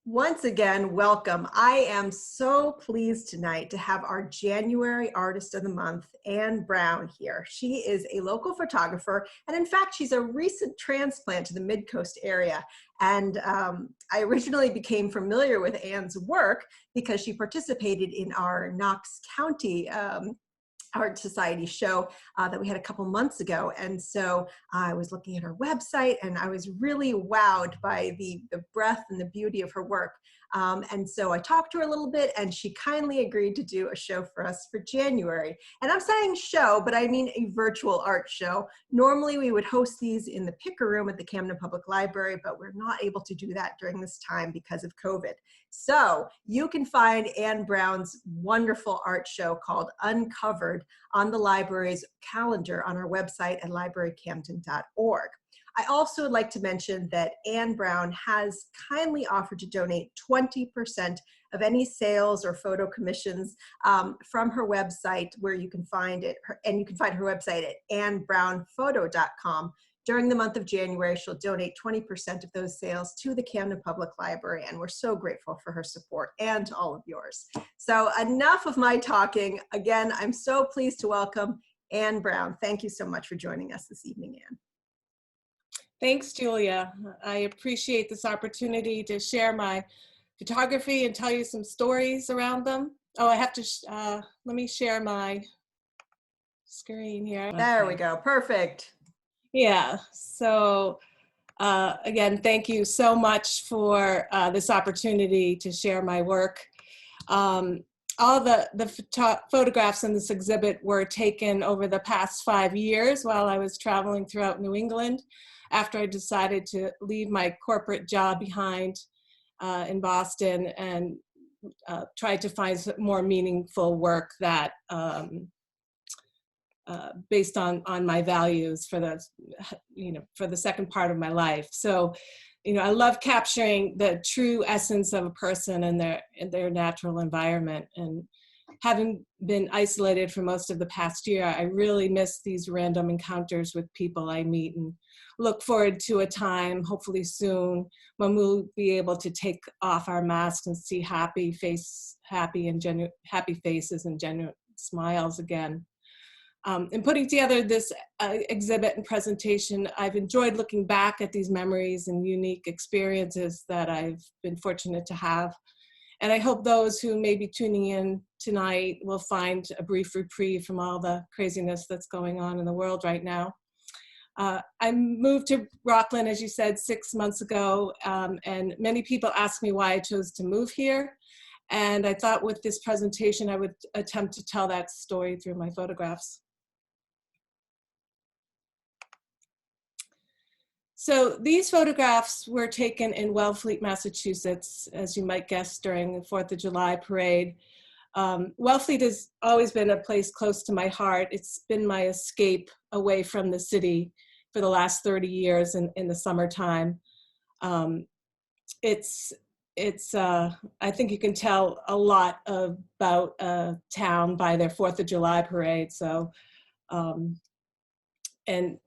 Once again, welcome. I am so pleased tonight to have our January Artist of the Month, Anne Brown, here. She is a local photographer, and in fact, she's a recent transplant to the Mid-Coast area. And I originally became familiar with Anne's work because she participated in our Knox County Art Society show that we had a couple months ago. And so I was looking at her website and I was really wowed by the breadth and the beauty of her work. And so I talked to her a little bit and she kindly agreed to do a show for us for January. And I'm saying show, but I mean a virtual art show. Normally we would host these in the Picker Room at the Camden Public Library, but we're not able to do that during this time because of COVID. So you can find Anne Brown's wonderful art show called Uncovered on the library's calendar on our website at librarycamden.org. I also would like to mention that Anne Brown has kindly offered to donate 20% of any sales or photo commissions from her website, where you can find it, and you can find her website at annebrownphoto.com. During the month of January, she'll donate 20% of those sales to the Camden Public Library, and we're so grateful for her support and to all of yours. So enough of my talking. Again, I'm so pleased to welcome Anne Brown. Thank you so much for joining us this evening, Anne. Thanks, Julia. I appreciate this opportunity to share my photography and tell you some stories around them. Oh, I have to, let me share my screen here. There we go, perfect. Yeah, so again, thank you so much for this opportunity to share my work. All the photographs in this exhibit were taken over the past 5 years while I was traveling throughout New England, after I decided to leave my corporate job behind in Boston and tried to find some more meaningful work that based on my values for the, for the second part of my life. So, I love capturing the true essence of a person and their natural environment. And having been isolated for most of the past year, I really miss these random encounters with people I meet, and look forward to a time, hopefully soon, when we'll be able to take off our masks and see happy faces and genuine smiles again. In putting together this exhibit and presentation, I've enjoyed looking back at these memories and unique experiences that I've been fortunate to have. And I hope those who may be tuning in tonight will find a brief reprieve from all the craziness that's going on in the world right now. I moved to Rockland, as you said, 6 months ago, and many people ask me why I chose to move here. And I thought with this presentation, I would attempt to tell that story through my photographs. So these photographs were taken in Wellfleet, Massachusetts, as you might guess, during the 4th of July parade. Wellfleet has always been a place close to my heart. It's been my escape away from the city for the last 30 years in the summertime. I think you can tell a lot about a town by their 4th of July parade. So, and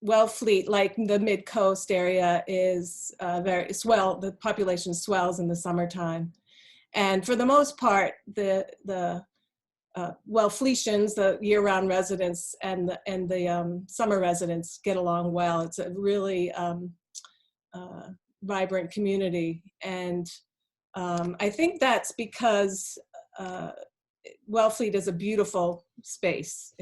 Wellfleet, like the Mid-Coast area, is the population swells in the summertime. And for the most part, the Wellfletians, the year-round residents, and the summer residents get along well. It's a really vibrant community. And I think that's because Wellfleet is a beautiful space.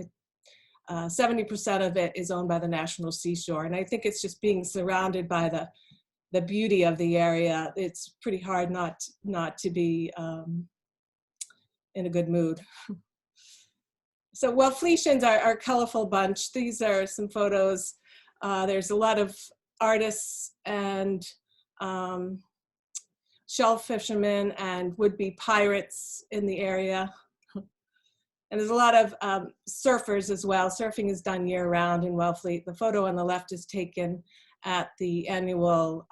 70% of it is owned by the National Seashore. And I think it's just being surrounded by the beauty of the area. It's pretty hard not to be in a good mood. So Wellfletians are a colorful bunch. These are some photos. There's a lot of artists and shell fishermen and would-be pirates in the area. And there's a lot of surfers as well. Surfing is done year-round in Wellfleet. The photo on the left is taken at the annual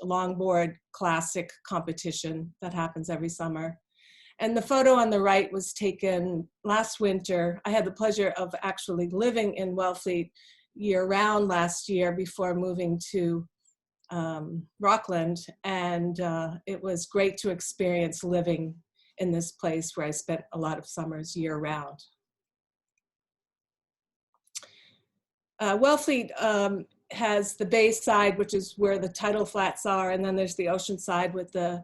longboard classic competition that happens every summer. And the photo on the right was taken last winter. I had the pleasure of actually living in Wellfleet year-round last year before moving to Rockland. And and it was great to experience living in this place where I spent a lot of summers year round. Wellfleet has the bay side, which is where the tidal flats are, and then there's the ocean side with the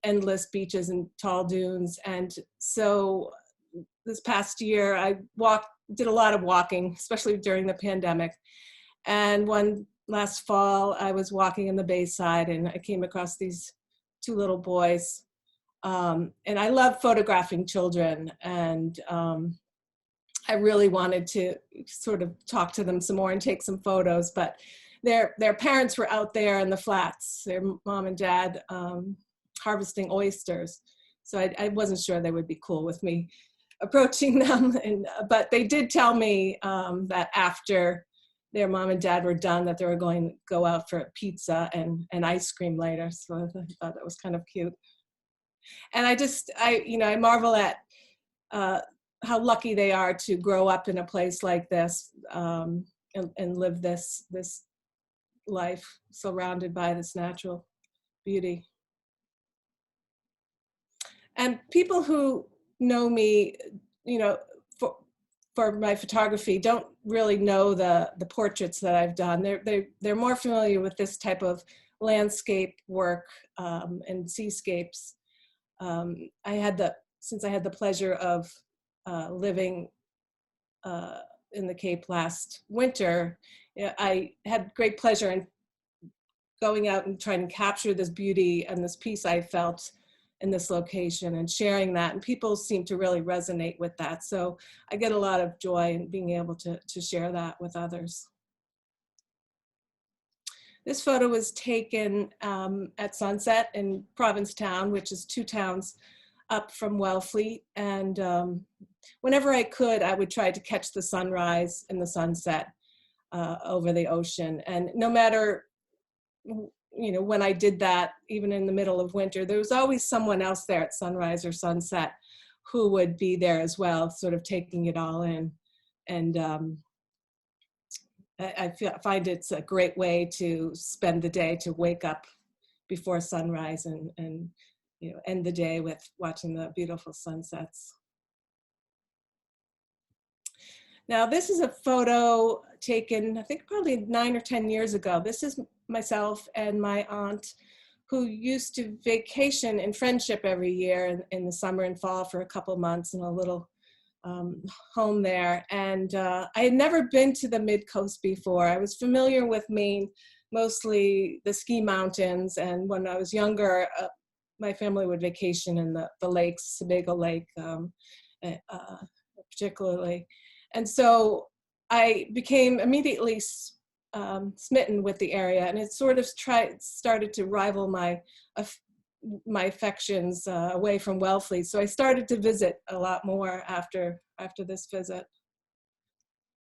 endless beaches and tall dunes. And so this past year, I did a lot of walking, especially during the pandemic. And one last fall, I was walking in the bay side, and I came across these two little boys. And I love photographing children, and I really wanted to sort of talk to them some more and take some photos, but their parents were out there in the flats, their mom and dad harvesting oysters. So I wasn't sure they would be cool with me approaching them. But they did tell me that after their mom and dad were done, that they were going to go out for pizza and ice cream later. So I thought that was kind of cute. And I marvel at how lucky they are to grow up in a place like this and live this life surrounded by this natural beauty. And people who know me, for my photography, don't really know the portraits that I've done. They're more familiar with this type of landscape work and seascapes. Since I had the pleasure of living in the Cape last winter, I had great pleasure in going out and trying to capture this beauty and this peace I felt in this location and sharing that. And people seem to really resonate with that. So I get a lot of joy in being able to share that with others. This photo was taken at sunset in Provincetown, which is 2 towns up from Wellfleet. And whenever I could, I would try to catch the sunrise and the sunset over the ocean. And no matter, when I did that, even in the middle of winter, there was always someone else there at sunrise or sunset who would be there as well, sort of taking it all in. And I find it's a great way to spend the day, to wake up before sunrise and end the day with watching the beautiful sunsets. Now, this is a photo taken, I think probably 9 or 10 years ago. This is myself and my aunt, who used to vacation in Friendship every year in the summer and fall for a couple months in a little home there. And I had never been to the mid-coast before. I was familiar with Maine, mostly the ski mountains. And when I was younger, my family would vacation in the lakes, Sebago Lake particularly. And so I became immediately smitten with the area, and it sort of started to rival my affections away from Wellfleet. So I started to visit a lot more after this visit.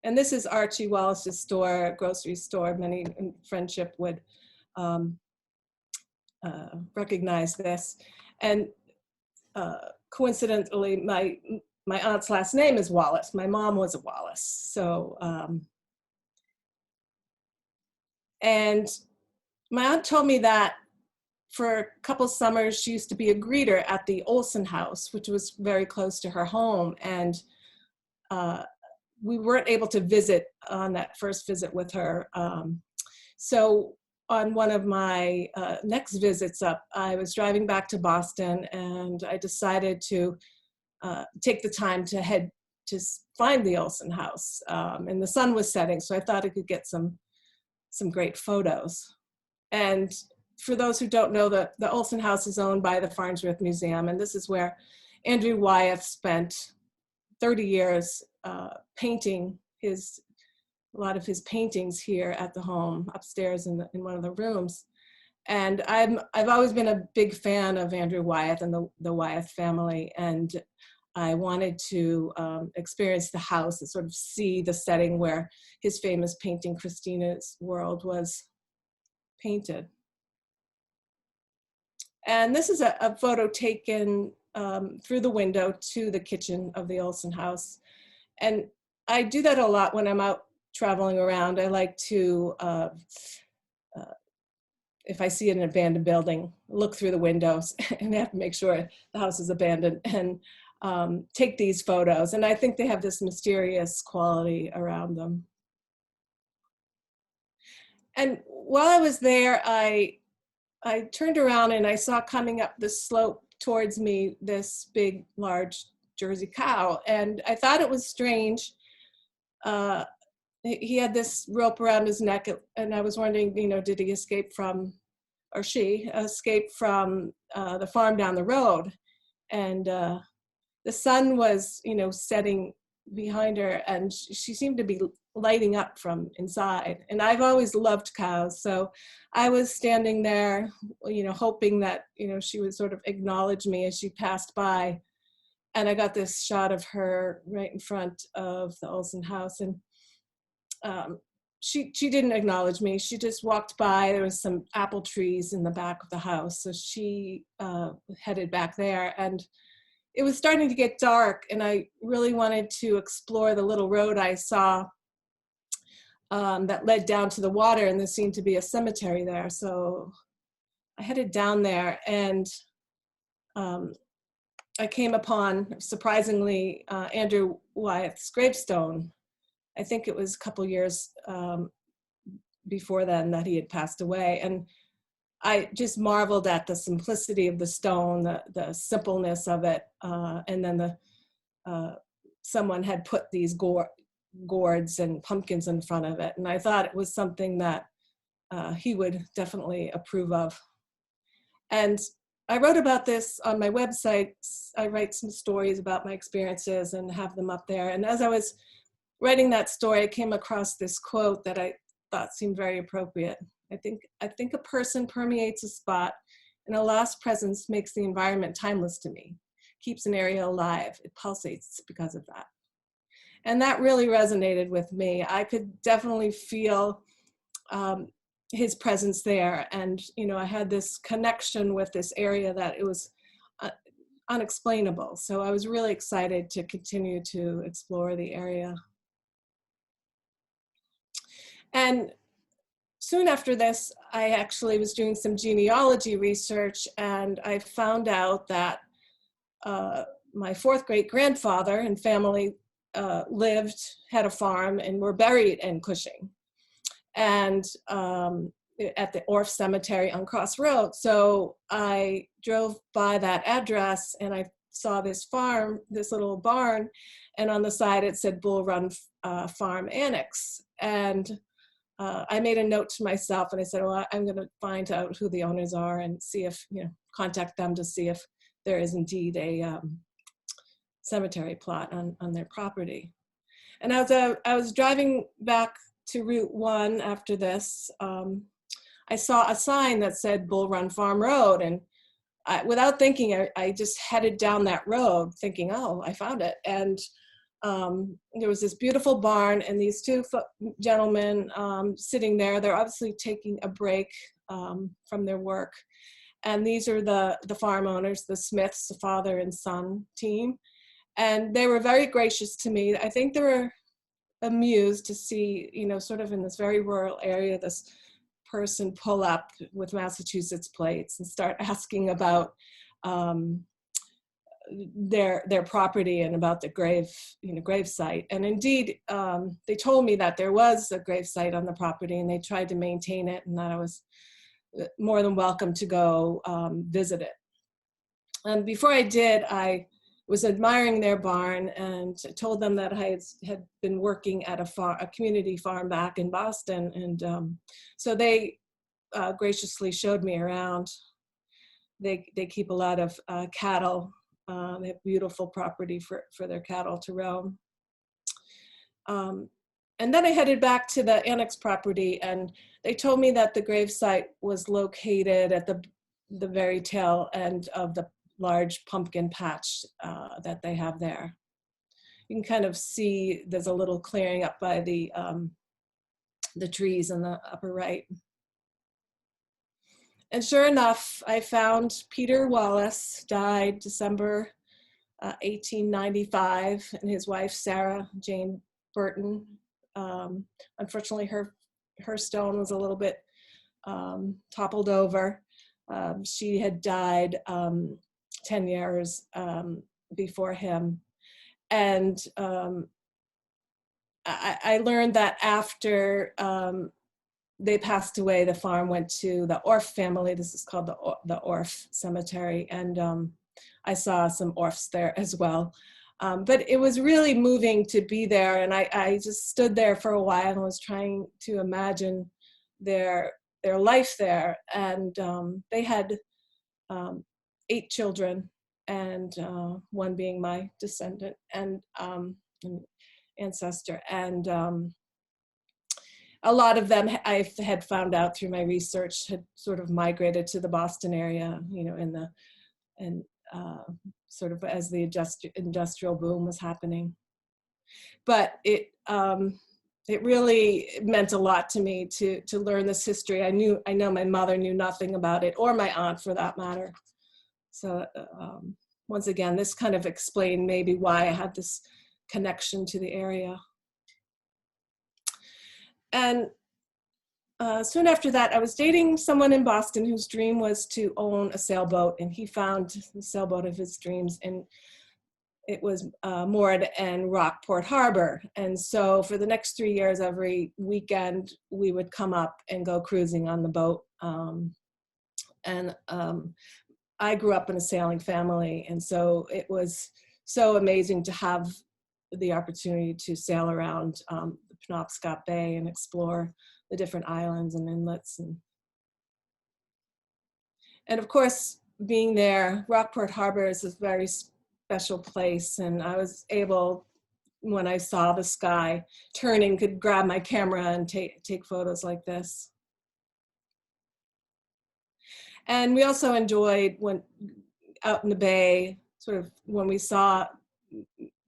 And this is Archie Wallace's store, grocery store. Many in Friendship would recognize this. And coincidentally, my aunt's last name is Wallace. My mom was a Wallace. So, and my aunt told me that for a couple summers, she used to be a greeter at the Olson house, which was very close to her home. And we weren't able to visit on that first visit with her. So on one of my next visits up, I was driving back to Boston, and I decided to take the time to head to find the Olson house. And the sun was setting, so I thought I could get some great photos. And for those who don't know, the Olson house is owned by the Farnsworth Museum, and this is where Andrew Wyatt spent 30 years painting a lot of his paintings here at the home, upstairs in one of the rooms. And I've always been a big fan of Andrew Wyatt and the Wyatt family, and I wanted to experience the house and sort of see the setting where his famous painting, Christina's World, was painted. And this is a photo taken through the window to the kitchen of the Olson house. And I do that a lot when I'm out traveling around. I like to if I see an abandoned building, look through the windows and have to make sure the house is abandoned and take these photos. And I think they have this mysterious quality around them. And while I was there, I turned around and I saw coming up the slope towards me this big, large Jersey cow. And I thought it was strange. He had this rope around his neck, and I was wondering, you know, did he escape from, or she escaped from the farm down the road? And the sun was, you know, setting behind her, and she seemed to be lighting up from inside. And I've always loved cows, so I was standing there, you know, hoping that, you know, she would sort of acknowledge me as she passed by. And I got this shot of her right in front of the Olsen house, and she didn't acknowledge me. She just walked by. There was some apple trees in the back of the house, so she headed back there. And it was starting to get dark, and I really wanted to explore the little road I saw that led down to the water, and there seemed to be a cemetery there. So I headed down there, and I came upon, surprisingly, Andrew Wyatt's gravestone. I think it was a couple years before then that he had passed away. And I just marveled at the simplicity of the stone, the simpleness of it. And then someone had put these gourds and pumpkins in front of it. And I thought it was something that he would definitely approve of. And I wrote about this on my website. I write some stories about my experiences and have them up there. And as I was writing that story, I came across this quote that I thought seemed very appropriate. I think a person permeates a spot, and a lost presence makes the environment timeless to me, keeps an area alive. It pulsates because of that. And that really resonated with me. I could definitely feel his presence there. And, you know, I had this connection with this area that it was unexplainable. So I was really excited to continue to explore the area. And soon after this, I actually was doing some genealogy research, and I found out that my fourth great grandfather and family had a farm and were buried in Cushing, and at the Orff Cemetery on Cross Road. So I drove by that address and I saw this farm, this little barn, and on the side it said Bull Run Farm Annex. And I made a note to myself and I said, well, I'm going to find out who the owners are and see if, you know, contact them to see if there is indeed a cemetery plot on their property. And as I was driving back to Route 1 after this, I saw a sign that said Bull Run Farm Road. And without thinking, I just headed down that road thinking, oh, I found it. And there was this beautiful barn and these two gentlemen sitting there. They're obviously taking a break from their work. And these are the farm owners, the Smiths, the father and son team. And they were very gracious to me. I think they were amused to see, you know, sort of in this very rural area, this person pull up with Massachusetts plates and start asking about their property and about the grave site. And indeed, they told me that there was a grave site on the property and they tried to maintain it, and that I was more than welcome to go visit it. And before I did, I was admiring their barn and told them that I had been working at a community farm back in Boston. And so they graciously showed me around. They keep a lot of cattle. They have beautiful property for their cattle to roam. And then I headed back to the annex property, and they told me that the gravesite was located at the very tail end of the large pumpkin patch that they have there. You can kind of see there's a little clearing up by the trees in the upper right. And sure enough, I found Peter Wallace, died December 1895, and his wife, Sarah Jane Burton. Unfortunately, her stone was a little bit toppled over. She had died 10 years before him. And I learned that after they passed away, the farm went to the Orff family. This is called the Orff Cemetery. And I saw some Orffs there as well. But it was really moving to be there. And I just stood there for a while and was trying to imagine their life there. And they had 8 children, and one being my descendant and ancestor. And a lot of them, I had found out through my research, had sort of migrated to the Boston area, you know, sort of as the industrial boom was happening. But it really meant a lot to me to learn this history. I know my mother knew nothing about it, or my aunt for that matter. So once again, this kind of explained maybe why I had this connection to the area. And soon after that, I was dating someone in Boston whose dream was to own a sailboat, and he found the sailboat of his dreams, and it was moored in Rockport Harbor. And so for the next 3 years, every weekend, we would come up and go cruising on the boat. I grew up in a sailing family, and so it was so amazing to have the opportunity to sail around the Penobscot Bay and explore the different islands and inlets. And of course, being there, Rockport Harbor is a very special place, and I was able, when I saw the sky turning, could grab my camera and take photos like this. And we also enjoyed when out in the bay, sort of when we saw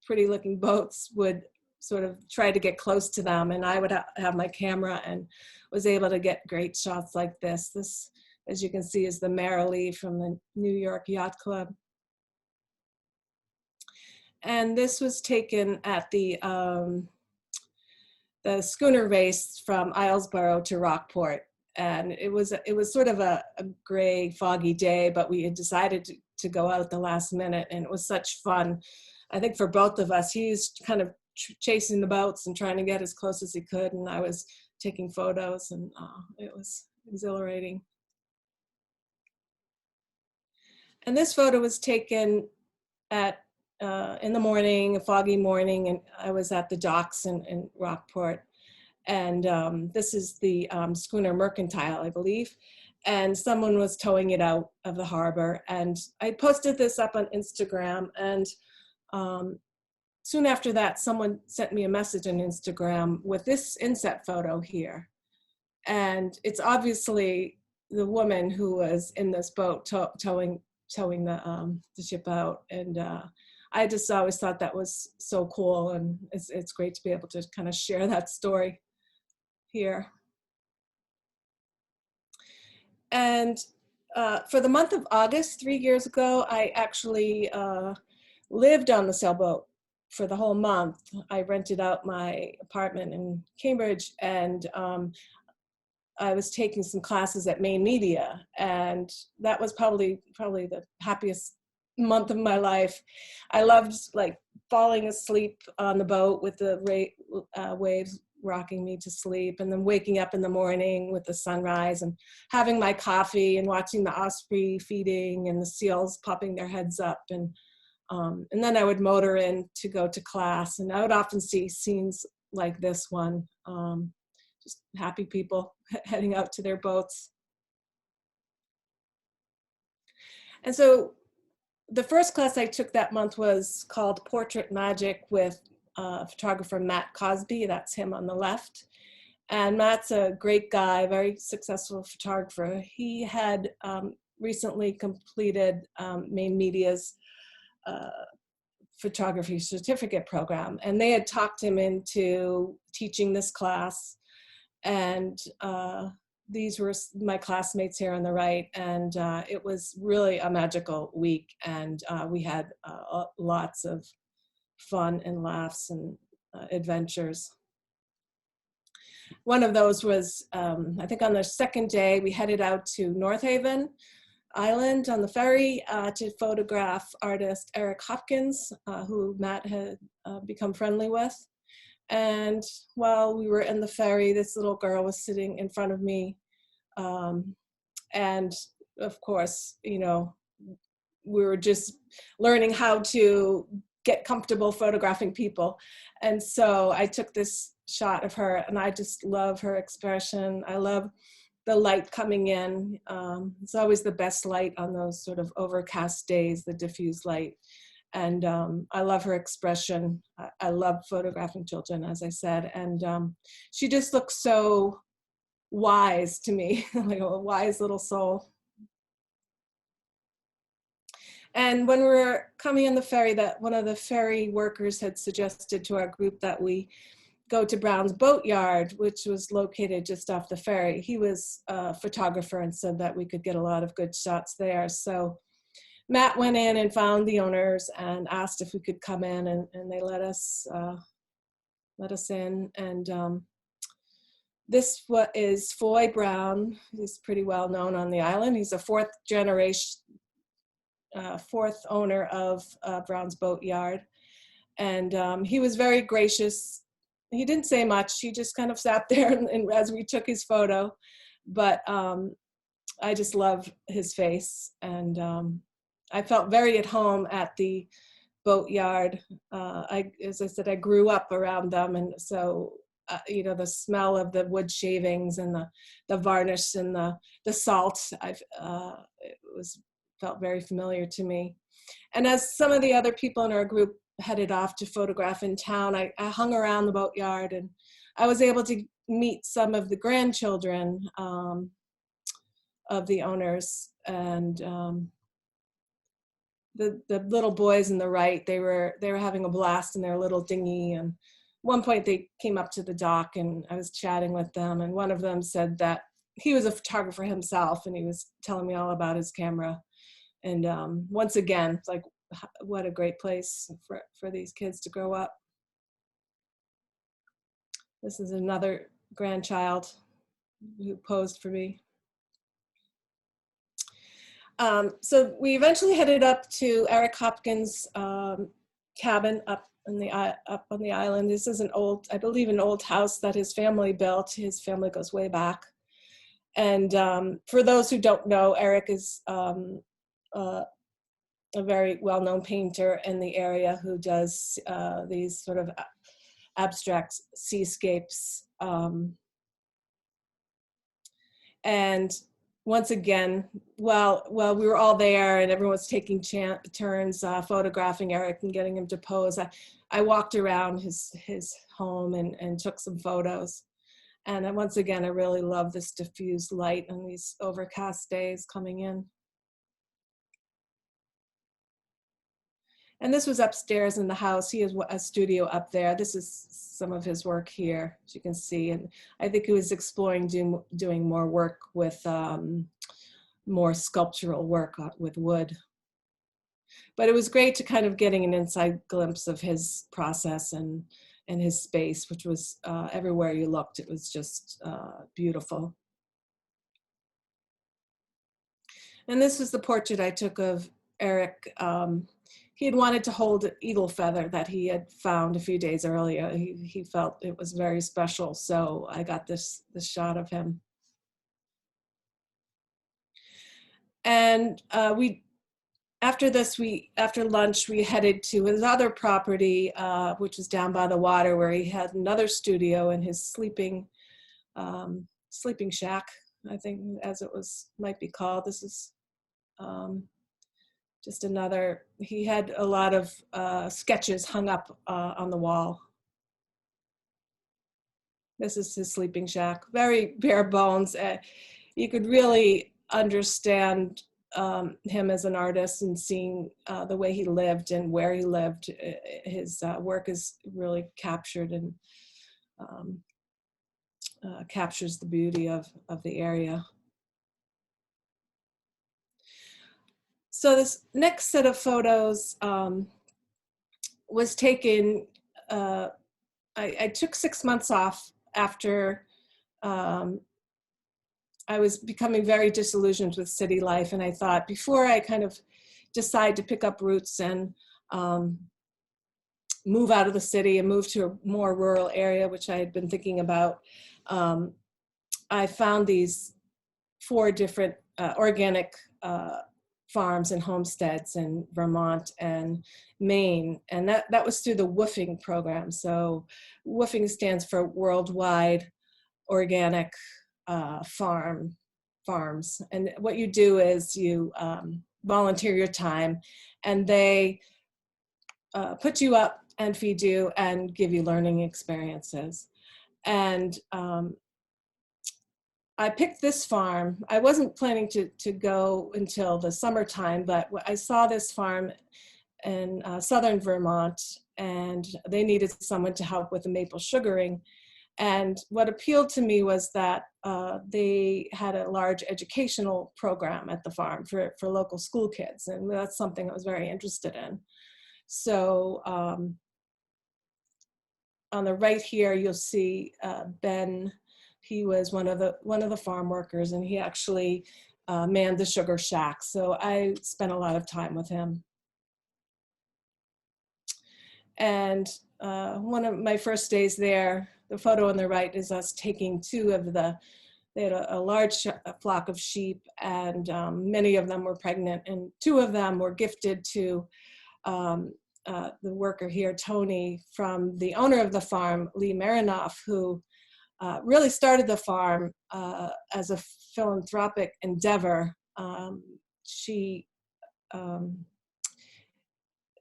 pretty looking boats, would sort of try to get close to them, and I would have my camera and was able to get great shots like this. This, as you can see, is the Merrily from the New York Yacht Club. And this was taken at the schooner race from Islesboro to Rockport. And it was sort of a gray, foggy day, but we had decided to go out at the last minute, and it was such fun. I think for both of us, he was kind of chasing the boats and trying to get as close as he could, and I was taking photos, and it was exhilarating. And this photo was taken at in the morning, a foggy morning, and I was at the docks in Rockport. And this is the schooner Mercantile, I believe. And someone was towing it out of the harbor. And I posted this up on Instagram. And soon after that, someone sent me a message on Instagram with this inset photo here. And it's obviously the woman who was in this boat towing the ship out. And I just always thought that was so cool. And it's great to be able to kind of share that story here. And for the month of August, 3 years ago, I actually lived on the sailboat for the whole month. I rented out my apartment in Cambridge, and I was taking some classes at Maine Media, and that was probably the happiest month of my life. I loved like falling asleep on the boat with the waves rocking me to sleep, and then waking up in the morning with the sunrise and having my coffee and watching the osprey feeding and the seals popping their heads up, and then I would motor in to go to class, and I would often see scenes like this one, just happy people heading out to their boats. And so the first class I took that month was called Portrait Magic with photographer Matt Cosby. That's him on the left. And Matt's a great guy, very successful photographer. He had recently completed Maine Media's photography certificate program, and they had talked him into teaching this class. And these were my classmates here on the right, and it was really a magical week, and we had lots of fun and laughs and adventures. One of those was, I think on the second day, we headed out to North Haven Island on the ferry to photograph artist Eric Hopkins, who Matt had become friendly with. And while we were in the ferry, this little girl was sitting in front of me. And of course, you know, we were just learning how to get comfortable photographing people. And so I took this shot of her, and I just love her expression. I love the light coming in. It's always the best light on those sort of overcast days, the diffuse light. And I love her expression. I love photographing children, as I said. And she just looks so wise to me, like a wise little soul. And when we were coming on the ferry, that one of the ferry workers had suggested to our group that we go to Brown's Boatyard, which was located just off the ferry. He was a photographer and said that we could get a lot of good shots there. So Matt went in and found the owners and asked if we could come in, and they let us in. And this is Foy Brown. He's pretty well known on the island. He's a fourth owner of Brown's Boatyard. And he was very gracious. He didn't say much. He just kind of sat there and as we took his photo. But I just love his face. And I felt very at home at the boatyard. As I said, I grew up around them. And so, you know, the smell of the wood shavings and the varnish and the salt, felt very familiar to me. And as some of the other people in our group headed off to photograph in town, I hung around the boatyard, and I was able to meet some of the grandchildren of the owners. And the little boys in the right, they were having a blast in their little dinghy. And at one point they came up to the dock, and I was chatting with them, and one of them said that he was a photographer himself, and he was telling me all about his camera. And once again, it's like, what a great place for these kids to grow up. This is another grandchild who posed for me. So we eventually headed up to Eric Hopkins' cabin up on the island. This is I believe an old house that his family built. His family goes way back. And for those who don't know, Eric is a very well-known painter in the area who does these sort of abstract seascapes. And once again, while we were all there and everyone was taking turns photographing Eric and getting him to pose, I walked around his home and took some photos. And once again, I really love this diffused light on these overcast days coming in. And this was upstairs in the house. He has a studio up there. This is some of his work here, as you can see. And I think he was exploring doing more work with more sculptural work with wood. But it was great to kind of getting an inside glimpse of his process and his space, which was everywhere you looked, it was just beautiful. And this was the portrait I took of Eric. He had wanted to hold an eagle feather that he had found a few days earlier. He felt it was very special, so I got this shot of him. And after lunch, we headed to his other property, which was down by the water, where he had another studio in his sleeping shack, I think, as it might be called. This is just another. He had a lot of sketches hung up on the wall. This is his sleeping shack, very bare bones. You could really understand him as an artist and seeing the way he lived and where he lived. His work is really captured and captures the beauty of the area. So this next set of photos was taken, I took 6 months off after I was becoming very disillusioned with city life, and I thought, before I kind of decide to pick up roots and move out of the city and move to a more rural area, which I had been thinking about, I found these 4 different organic farms and homesteads in Vermont and Maine, and that was through the WWOOFing program. So WWOOFing stands for Worldwide Organic Farms. And what you do is you volunteer your time, and they put you up and feed you and give you learning experiences. And I picked this farm. I wasn't planning to go until the summertime, but I saw this farm in southern Vermont, and they needed someone to help with the maple sugaring. And what appealed to me was that they had a large educational program at the farm for local school kids, and that's something I was very interested in. So on the right here, you'll see Ben. He was one of the farm workers, and he actually manned the sugar shack. So I spent a lot of time with him. And one of my first days there, the photo on the right is us taking they had a large flock of sheep, and many of them were pregnant, and 2 of them were gifted to the worker here, Tony, from the owner of the farm, Lee Marinoff, who really started the farm as a philanthropic endeavor. She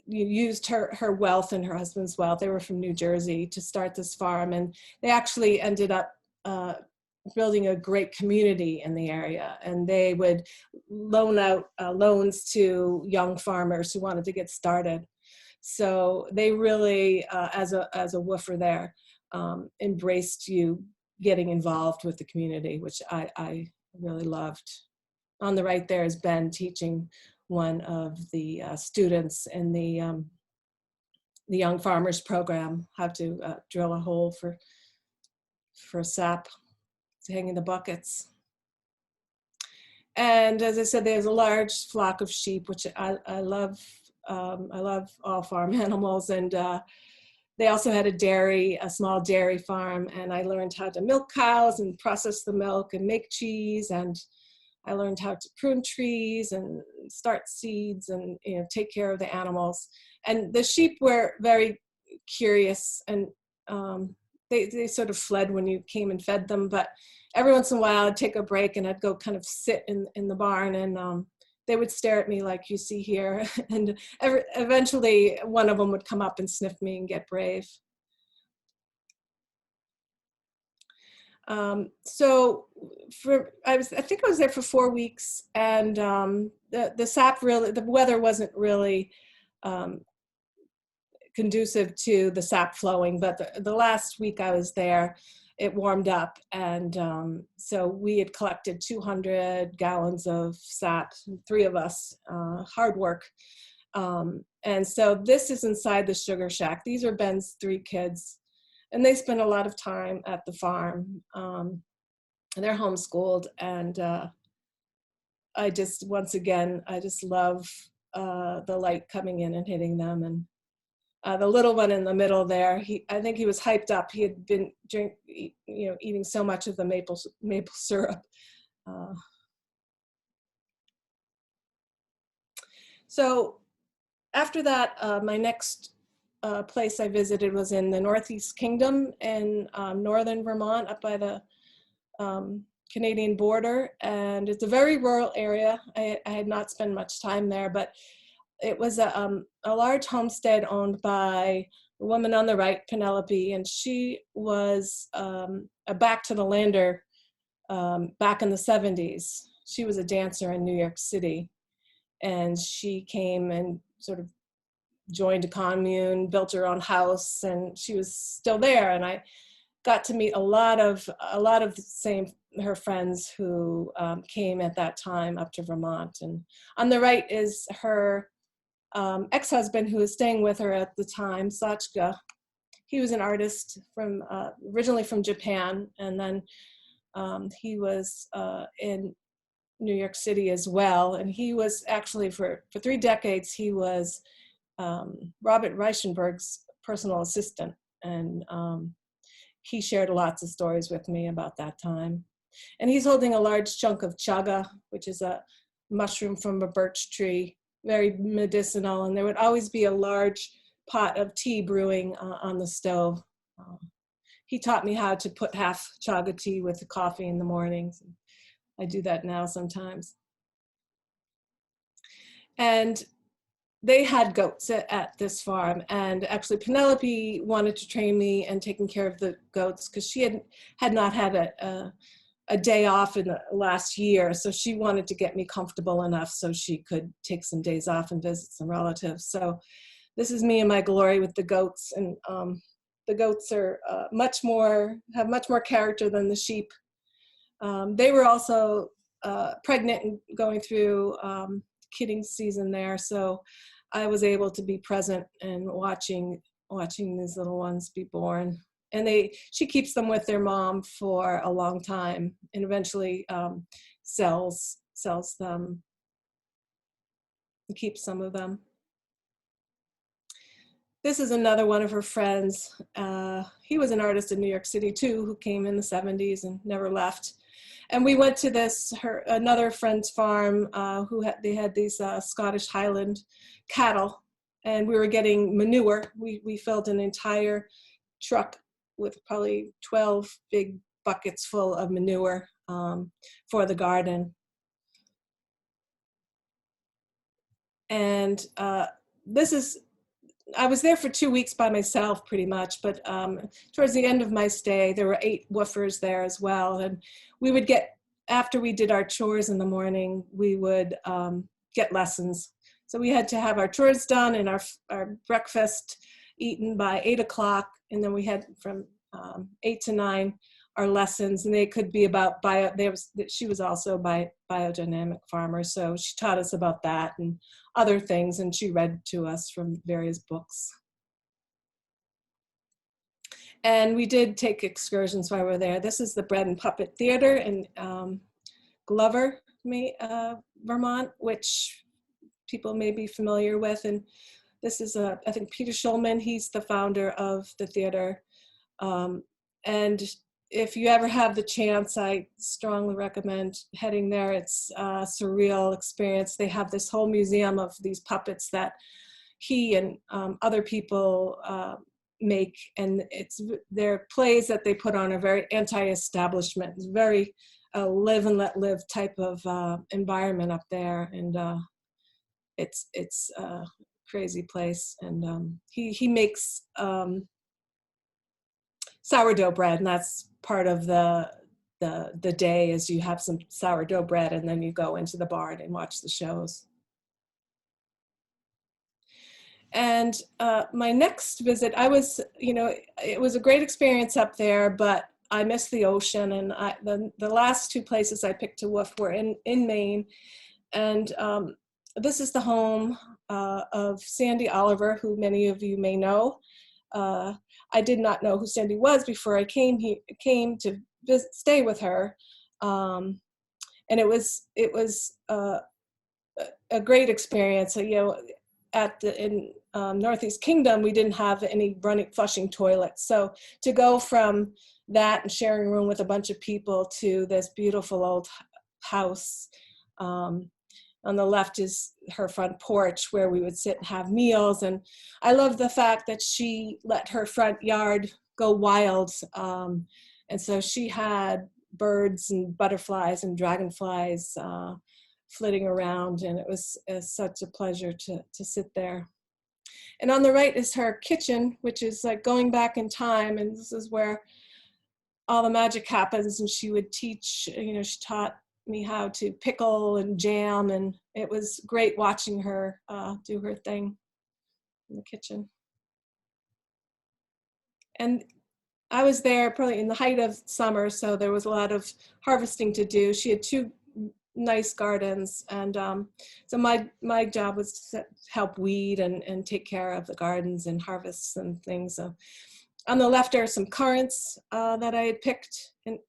used her wealth and her husband's wealth. They were from New Jersey to start this farm, and they actually ended up building a great community in the area, and they would loan out loans to young farmers who wanted to get started. So they really, as a woofer there, embraced you getting involved with the community, which I really loved. On the right there is Ben teaching one of the students in the Young Farmers Program how to drill a hole for sap to hang in the buckets. And as I said, there's a large flock of sheep, which I love. I love all farm animals, and they also had a small dairy farm, and I learned how to milk cows and process the milk and make cheese, and I learned how to prune trees and start seeds and take care of the animals. And the sheep were very curious, and they sort of fled when you came and fed them, but every once in a while I'd take a break and I'd go kind of sit in the barn, and they would stare at me like you see here. And eventually one of them would come up and sniff me and get brave. So I think I was there for 4 weeks, and the weather wasn't really conducive to the sap flowing, but the last week I was there, it warmed up, and so we had collected 200 gallons of sap, 3 of us, hard work. And so this is inside the sugar shack. These are Ben's 3 kids, and they spend a lot of time at the farm. They're homeschooled, and I just love the light coming in and hitting them. And the little one in the middle there, I think he was hyped up. He had been eating so much of the maple syrup. So after that, my next place I visited was in the Northeast Kingdom in northern Vermont, up by the Canadian border, and it's a very rural area. I had not spent much time there, but it was a large homestead owned by the woman on the right, Penelope, and she was a back to the lander back in the 70s. She was a dancer in New York City, and she came and sort of joined a commune, built her own house, and she was still there. And I got to meet a lot of her friends who came at that time up to Vermont. And on the right is her ex-husband, who was staying with her at the time, Sachka. He was an artist originally from Japan, and then He was in New York City as well, and he was actually for 3 decades he was Robert Reichenberg's personal assistant, and he shared lots of stories with me about that time. And he's holding a large chunk of chaga, which is a mushroom from a birch tree, very medicinal, and there would always be a large pot of tea brewing on the stove. He taught me how to put half chaga tea with the coffee in the mornings. I do that now sometimes. And they had goats at this farm, and actually Penelope wanted to train me and taking care of the goats because she had not had a day off in the last year, so she wanted to get me comfortable enough so she could take some days off and visit some relatives. So this is me in my glory with the goats, and the goats are have much more character than the sheep. They were also pregnant and going through kidding season there, so I was able to be present and watching these little ones be born. And she keeps them with their mom for a long time, and eventually sells them and keeps some of them. This is another one of her friends. He was an artist in New York City too, who came in the 70s and never left. And we went to another friend's farm they had these Scottish Highland cattle, and we were getting manure. We filled an entire truck with probably 12 big buckets full of manure for the garden. And I was there for 2 weeks by myself pretty much, but towards the end of my stay, there were 8 woofers there as well. And we would after we did our chores in the morning, we would get lessons. So we had to have our chores done and our breakfast eaten by 8 o'clock. And then we had from 8 to 9 our lessons, and they could be about she was also biodynamic farmer, so she taught us about that and other things, and she read to us from various books. And we did take excursions while we were there. This is the Bread and Puppet Theater in Glover, Vermont, which people may be familiar with. And this is I think Peter Schulman, he's the founder of the theater. And if you ever have the chance, I strongly recommend heading there. It's a surreal experience. They have this whole museum of these puppets that he and other people make, and their plays that they put on are very anti-establishment. It's very live and let live type of environment up there, and it's a crazy place. And he makes sourdough bread, and that's part of the day, is you have some sourdough bread and then you go into the barn and watch the shows. And my next visit, it was a great experience up there, but I missed the ocean. And the last 2 places I picked to woof were in Maine. And this is the home of Sandy Oliver, who many of you may know. I did not know who Sandy was before I came to stay with her. And it was a great experience. In Northeast Kingdom, we didn't have any flushing toilets. So to go from that and sharing a room with a bunch of people to this beautiful old house, on the left is her front porch where we would sit and have meals. And I love the fact that she let her front yard go wild. And so she had birds and butterflies and dragonflies flitting around, and it was such a pleasure to sit there. And on the right is her kitchen, which is like going back in time, and this is where all the magic happens. And she would teach, she taught me how to pickle and jam, and it was great watching her do her thing in the kitchen. And I was there probably in the height of summer, so there was a lot of harvesting to do. She had 2 nice gardens, and so my job was to help weed and take care of the gardens and harvests and things. So on the left are some currants that I had picked, and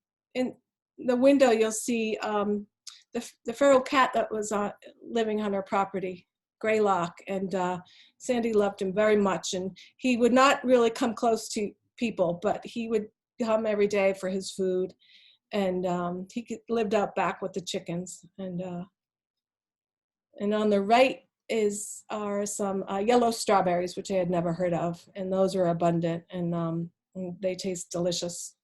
the window, you'll see the feral cat that was living on her property, Greylock, and Sandy loved him very much. And he would not really come close to people, but he would come every day for his food. And lived out back with the chickens. And on the right are some yellow strawberries, which I had never heard of, and those are abundant, and they taste delicious.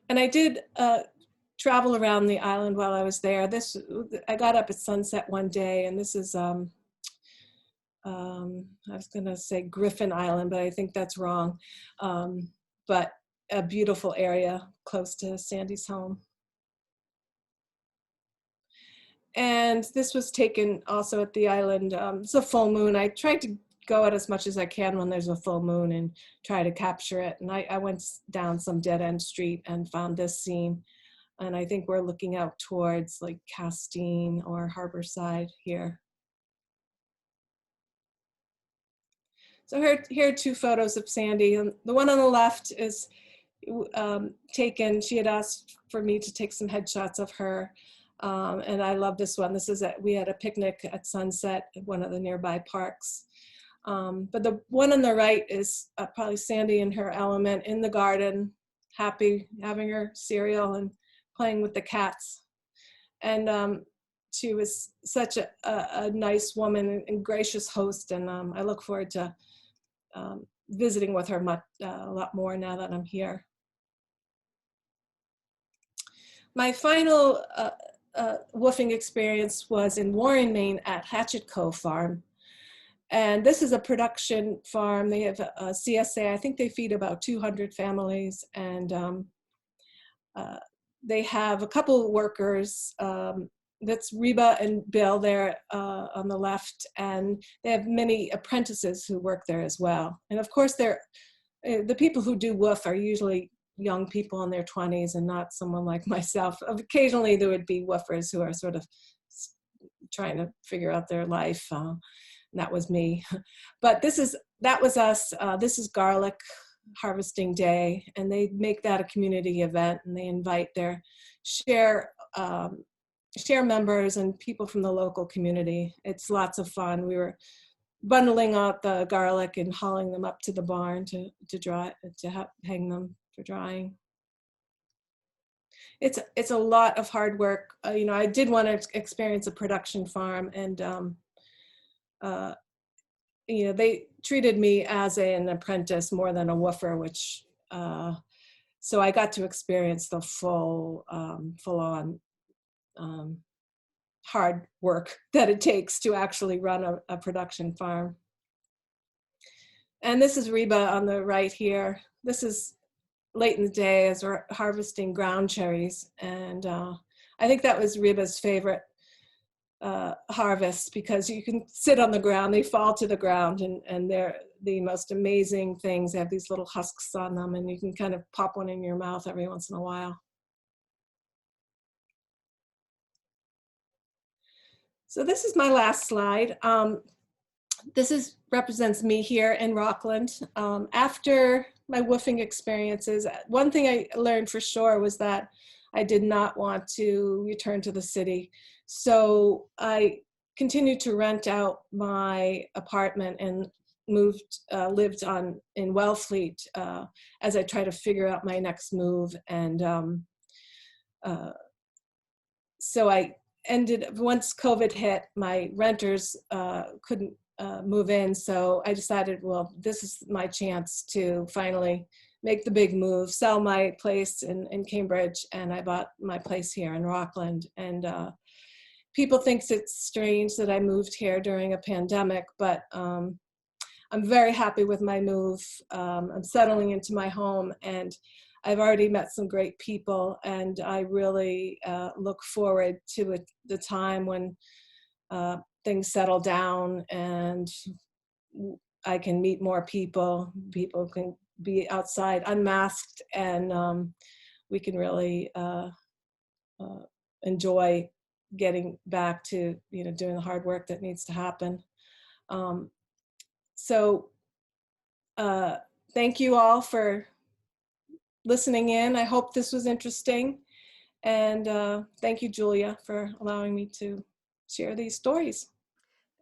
And I did travel around the island while I was there. I got up at sunset one day, and this is I was gonna say Griffin Island, but I think that's wrong. But a beautiful area close to Sandy's home. And this was taken also at the island. It's a full moon. I tried to go out as much as I can when there's a full moon and try to capture it. And I went down some dead end street and found this scene. And I think we're looking out towards like Castine or Harborside here. So here are two photos of Sandy. And the one on the left is taken, she had asked for me to take some headshots of her. And I love this one. We had a picnic at sunset at one of the nearby parks. But the one on the right is probably Sandy in her element in the garden, happy, having her cereal and playing with the cats. And she was such a nice woman and gracious host. And I look forward to visiting with her a lot more now that I'm here. My final woofing experience was in Warren, Maine at Hatchet Cove Farm. And this is a production farm. They have a CSA. I think they feed about 200 families. And they have a couple of workers. That's Reba and Bill there on the left. And they have many apprentices who work there as well. And of course, the people who do woof are usually young people in their 20s and not someone like myself. Occasionally there would be woofers who are sort of trying to figure out their life. That was me. But that was us. This is garlic harvesting day, and they make that a community event, and they invite their share members and people from the local community. It's lots of fun. We were bundling out the garlic and hauling them up to the barn to hang them for drying. It's a lot of hard work. I did want to experience a production farm, and they treated me as an apprentice more than a woofer, which so I got to experience the full-on hard work that it takes to actually run a production farm. And this is Reba on the right here. This is late in the day as we're harvesting ground cherries. And I think that was Reba's favorite harvest, because you can sit on the ground, they fall to the ground, and they're the most amazing things. They have these little husks on them, and you can kind of pop one in your mouth every once in a while. So this is my last slide. This represents me here in Rockland. After my woofing experiences, one thing I learned for sure was that I did not want to return to the city. So I continued to rent out my apartment and lived in Wellfleet as I try to figure out my next move. And so I once COVID hit, my renters couldn't move in. So I decided, well, this is my chance to finally make the big move, sell my place in Cambridge, and I bought my place here in Rockland. And people think it's strange that I moved here during a pandemic, but I'm very happy with my move. I'm settling into my home, and I've already met some great people, and I really look forward to the time when things settle down and I can meet more people. People can be outside unmasked, and we can really enjoy getting back to doing the hard work that needs to happen. So thank you all for listening in. I hope this was interesting. And thank you, Julia, for allowing me to share these stories.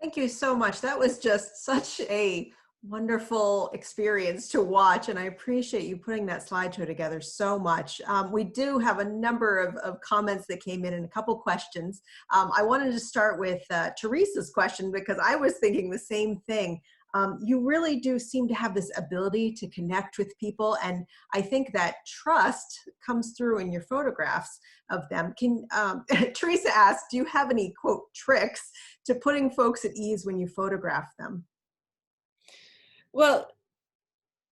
Thank you so much. That was just such a wonderful experience to watch, and I appreciate you putting that slideshow together so much. We do have a number of comments that came in and a couple questions. I wanted to start with Teresa's question because I was thinking the same thing. You really do seem to have this ability to connect with people, and I think that trust comes through in your photographs of them. Teresa asked, do you have any, quote, tricks to putting folks at ease when you photograph them? Well,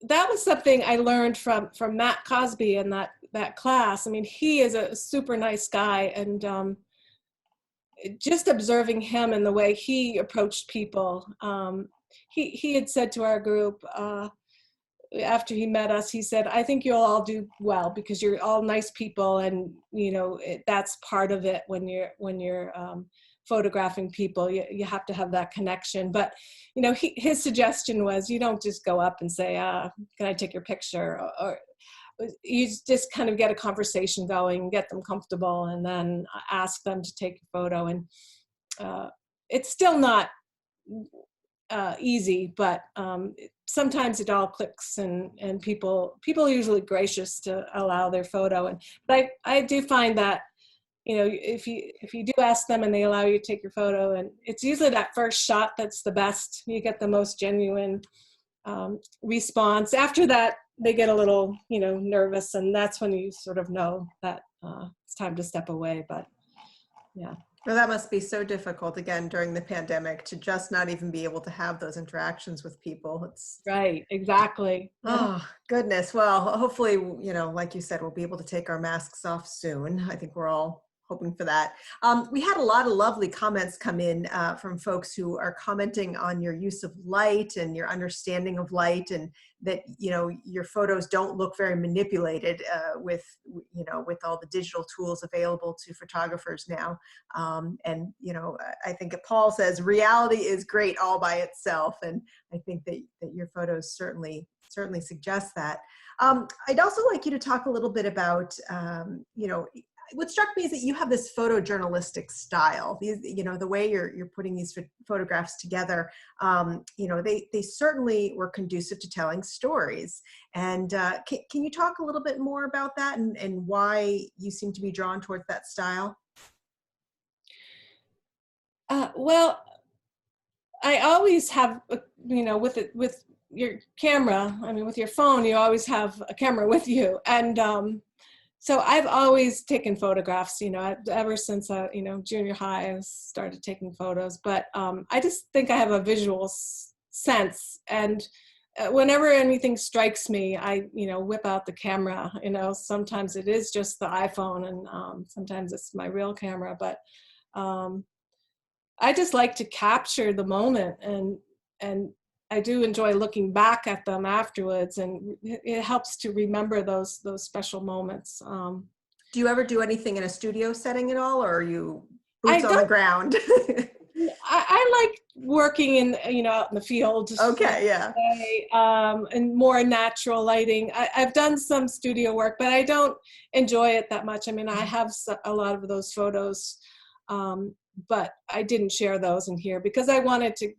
that was something I learned from Matt Cosby in that class. I mean, he is a super nice guy, and just observing him and the way he approached people. He had said to our group after he met us, he said, "I think you'll all do well because you're all nice people, and that's part of it when you're photographing people. You have to have that connection." But his suggestion was, you don't just go up and say, "Can I take your picture?" or you just kind of get a conversation going, get them comfortable, and then ask them to take a photo. And it's still not easy, but sometimes it all clicks, and people are usually gracious to allow their photo. But I do find that if you do ask them and they allow you to take your photo, and it's usually that first shot that's the best. You get the most genuine response. After that, they get a little nervous, and that's when you sort of know that it's time to step away. But yeah. Well, that must be so difficult again during the pandemic to just not even be able to have those interactions with people. It's right, exactly. Oh, goodness. Well, hopefully, like you said, we'll be able to take our masks off soon. I think we're all hoping for that. We had a lot of lovely comments come in from folks who are commenting on your use of light and your understanding of light, and that your photos don't look very manipulated with all the digital tools available to photographers now. And I think Paul says reality is great all by itself, and I think that your photos certainly suggest that. I'd also like you to talk a little bit about what struck me is that you have this photojournalistic style. The way you're putting these photographs together, they certainly were conducive to telling stories. And can you talk a little bit more about that and why you seem to be drawn towards that style? Well, I always have, with your camera, with your phone, you always have a camera with you. And so I've always taken photographs, ever since, junior high, I started taking photos. But I just think I have a visual sense. And whenever anything strikes me, I, whip out the camera. Sometimes it is just the iPhone, and sometimes it's my real camera. But I just like to capture the moment, and I do enjoy looking back at them afterwards, and it helps to remember those special moments. Do you ever do anything in a studio setting at all, or are you boots on the ground? I like working out in the field. Okay, yeah. And more natural lighting. I've done some studio work, but I don't enjoy it that much. I have a lot of those photos, but I didn't share those in here because I wanted to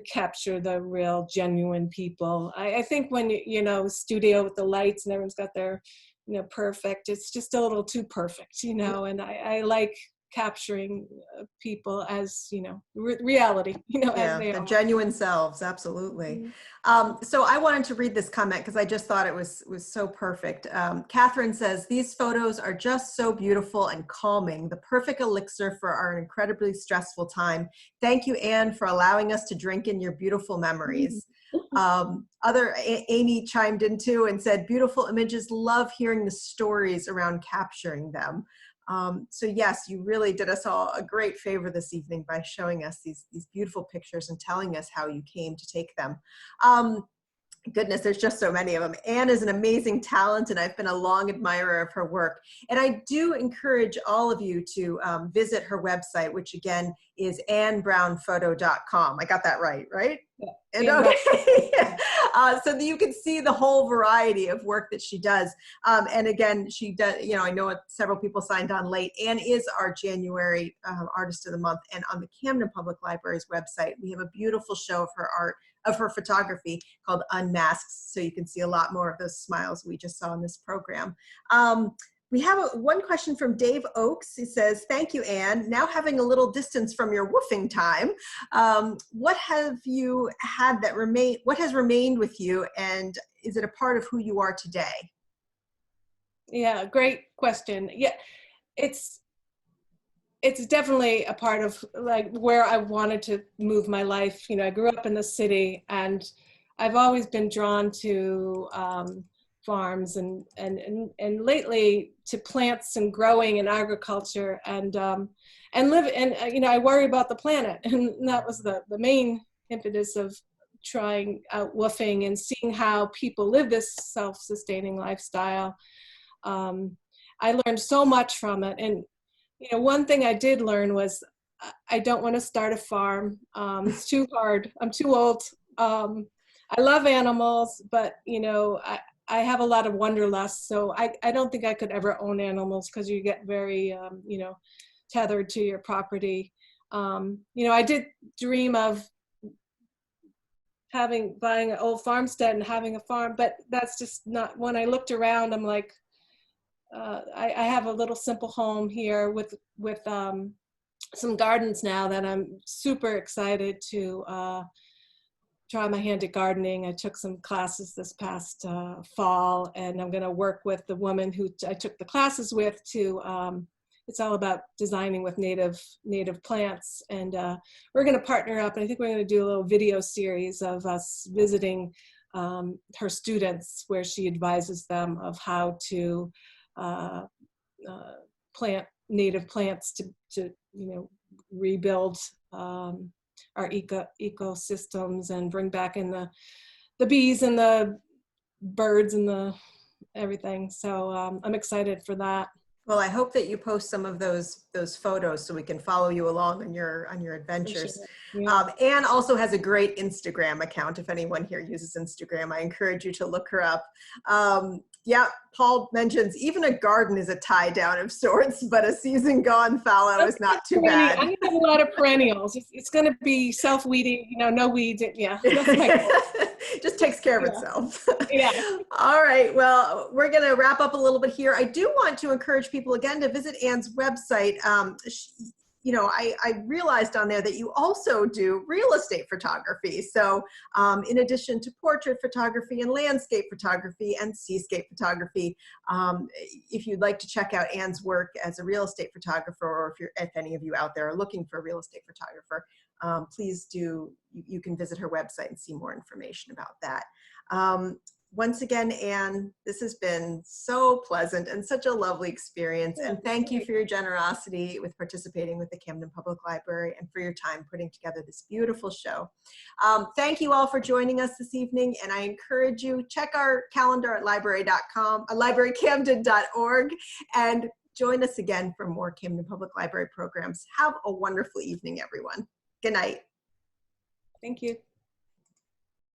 capture the real genuine people. I think when studio with the lights and everyone's got their perfect, it's just a little too perfect, and I like capturing people as reality, as they the are. genuine selves. Absolutely. So I wanted to read this comment because I just thought it was so perfect. Catherine says, "These photos are just so beautiful and calming, the perfect elixir for our incredibly stressful time. Thank you, Anne, for allowing us to drink in your beautiful memories." Amy chimed in too and said, "Beautiful images, love hearing the stories around capturing them." So yes, you really did us all a great favor this evening by showing us these beautiful pictures and telling us how you came to take them. Goodness, there's just so many of them. Anne is an amazing talent, and I've been a long admirer of her work. And I do encourage all of you to visit her website, which again is annebrownphoto.com. I got that right? And okay, so that you can see the whole variety of work that she does. And again, she does, you know, I know several people signed on late. Anne is our January Artist of the Month. And on the Camden Public Library's website, we have a beautiful show of her art, of her photography called Unmasked. So you can see a lot more of those smiles we just saw in this program. We have one question from Dave Oakes. He says, thank you, Anne. Now having a little distance from your woofing time, what have you had that what has remained with you, and is it a part of who you are today? Yeah, great question. Yeah, it's definitely a part of like where I wanted to move my life. You know, I grew up in the city, and I've always been drawn to farms and lately to plants and growing and agriculture and live, and you know, I worry about the planet, and that was the main impetus of trying out woofing and seeing how people live this self-sustaining lifestyle. I learned so much from it, and you know, one thing I did learn was I don't want to start a farm. It's too hard. I'm too old. I love animals, but you know, I have a lot of wanderlust, so I don't think I could ever own animals because you get very, you know, tethered to your property. You know, I did dream of buying an old farmstead and having a farm, but that's just not, when I looked around, I'm like, I have a little simple home here with some gardens now that I'm super excited to try my hand at gardening. I took some classes this past fall, and I'm going to work with the woman who I took the classes with to, it's all about designing with native plants. And we're going to partner up, and I think we're going to do a little video series of us visiting her students, where she advises them of how to plant native plants to you know, rebuild our ecosystems and bring back in the bees and the birds and the everything. So I'm excited for that. Well, I hope that you post some of those photos so we can follow you along on your adventures. Yeah. Anne also has a great Instagram account. If anyone here uses Instagram, I encourage you to look her up. Yeah, Paul mentions even a garden is a tie down of sorts, but a season gone fallow is not too bad. I'm gonna have a lot of perennials. It's gonna be self-weeding, you know, no weeds. Yeah, that's my goal. Just takes care of itself. Yeah. All right. Well, we're going to wrap up a little bit here. I do want to encourage people again to visit Anne's website. You know, I realized on there that you also do real estate photography. So in addition to portrait photography and landscape photography and seascape photography, if you'd like to check out Anne's work as a real estate photographer, or if any of you out there are looking for a real estate photographer, please do, you can visit her website and see more information about that. Once again, Anne, this has been so pleasant and such a lovely experience. And thank you for your generosity with participating with the Camden Public Library and for your time putting together this beautiful show. Thank you all for joining us this evening. And I encourage you, check our calendar at library.com, librarycamden.org, and join us again for more Camden Public Library programs. Have a wonderful evening, everyone. Good night. Thank you.